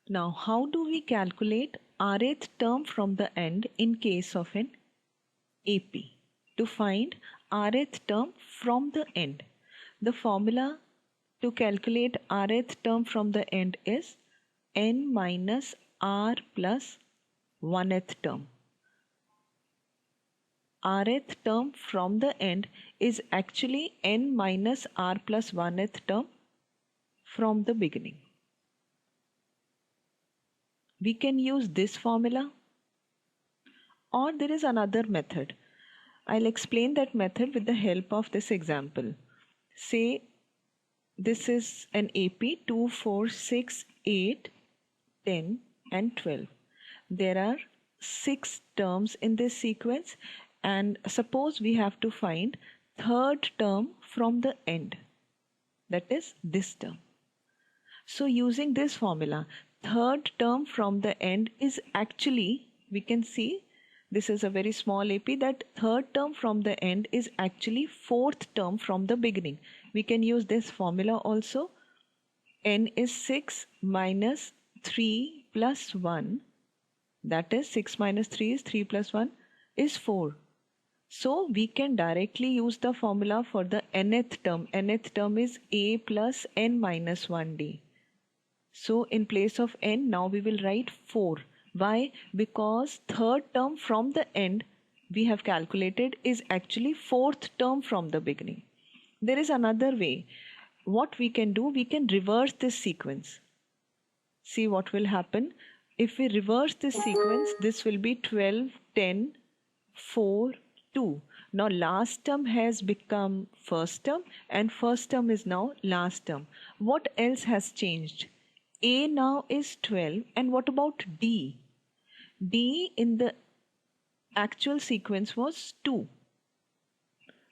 Now, how do we calculate rth term from the end in case of an AP? To find rth term from the end, the formula to calculate rth term from the end is n minus r plus 1th term. Rth term from the end is actually n minus r plus 1th term from the beginning. We can use this formula, or there is another method. I'll explain that method with the help of this example. Say this is an AP 2, 4, 6, 8, 10 and 12. There are 6 terms in this sequence, and suppose we have to find third term from the end, that is this term. So using this formula, third term from the end is actually, we can see this is a very small AP, that third term from the end is actually fourth term from the beginning. We can use this formula also. N is 6 minus 3 plus 1, that is 6 minus 3 is 3 plus 1 is 4. So we can directly use the formula for the nth term. Nth term is a plus n minus 1d. So in place of n, now we will write 4. Why? Because third term from the end we have calculated is actually fourth term from the beginning. There is another way. What we can do, we can reverse this sequence. See what will happen. If we reverse this sequence, this will be 12, 10, 4, 2. Now last term has become first term and first term is now last term. What else has changed? A now is 12, and what about D? D in the actual sequence was 2.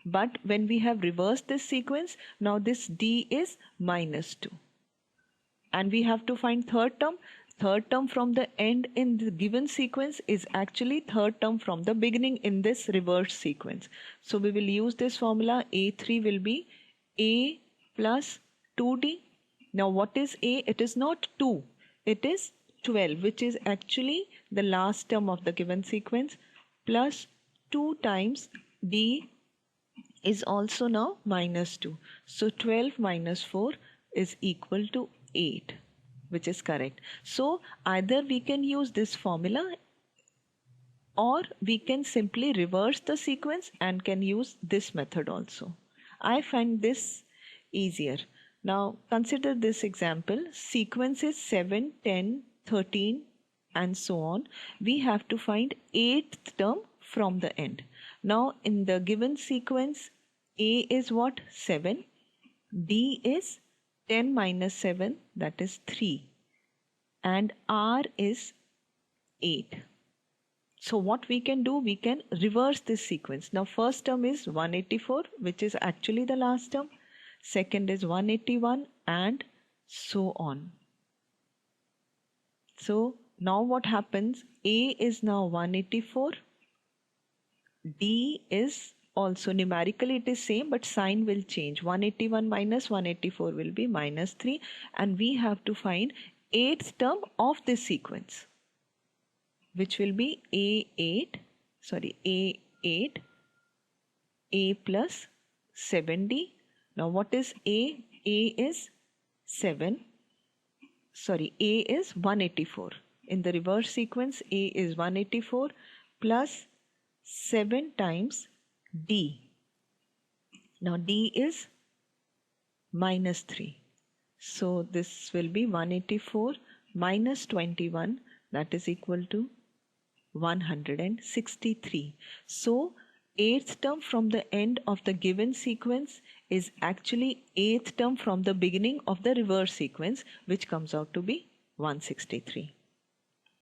But when we have reversed this sequence, now this D is minus 2. And we have to find third term. Third term from the end in the given sequence is actually third term from the beginning in this reverse sequence. So we will use this formula. A3 will be A plus 2D. Now what is A? It is not 2. It is 12, which is actually the last term of the given sequence, plus 2 times D is also now minus 2. So 12 minus 4 is equal to 8, which is correct. So either we can use this formula, or we can simply reverse the sequence and can use this method also. I find this easier. Now consider this example. Sequence is 7, 10, 13 and so on. We have to find 8th term from the end. Now in the given sequence, A is what? 7. D is 10 minus 7, that is 3. And R is 8. So what we can do, we can reverse this sequence. Now first term is 184, which is actually the last term. Second is 181 and so on. So now what happens? A is now 184. D is also numerically it is same, but sign will change. 181 minus 184 will be minus 3, and we have to find 8th term of this sequence, which will be A8 A plus 7D. Now what is A? A is 7. A is 184. In the reverse sequence, A is 184 plus 7 times D. Now D is minus 3. So this will be 184 minus 21, that is equal to 163. So 8th term from the end of the given sequence is actually 8th term from the beginning of the reverse sequence, which comes out to be 163.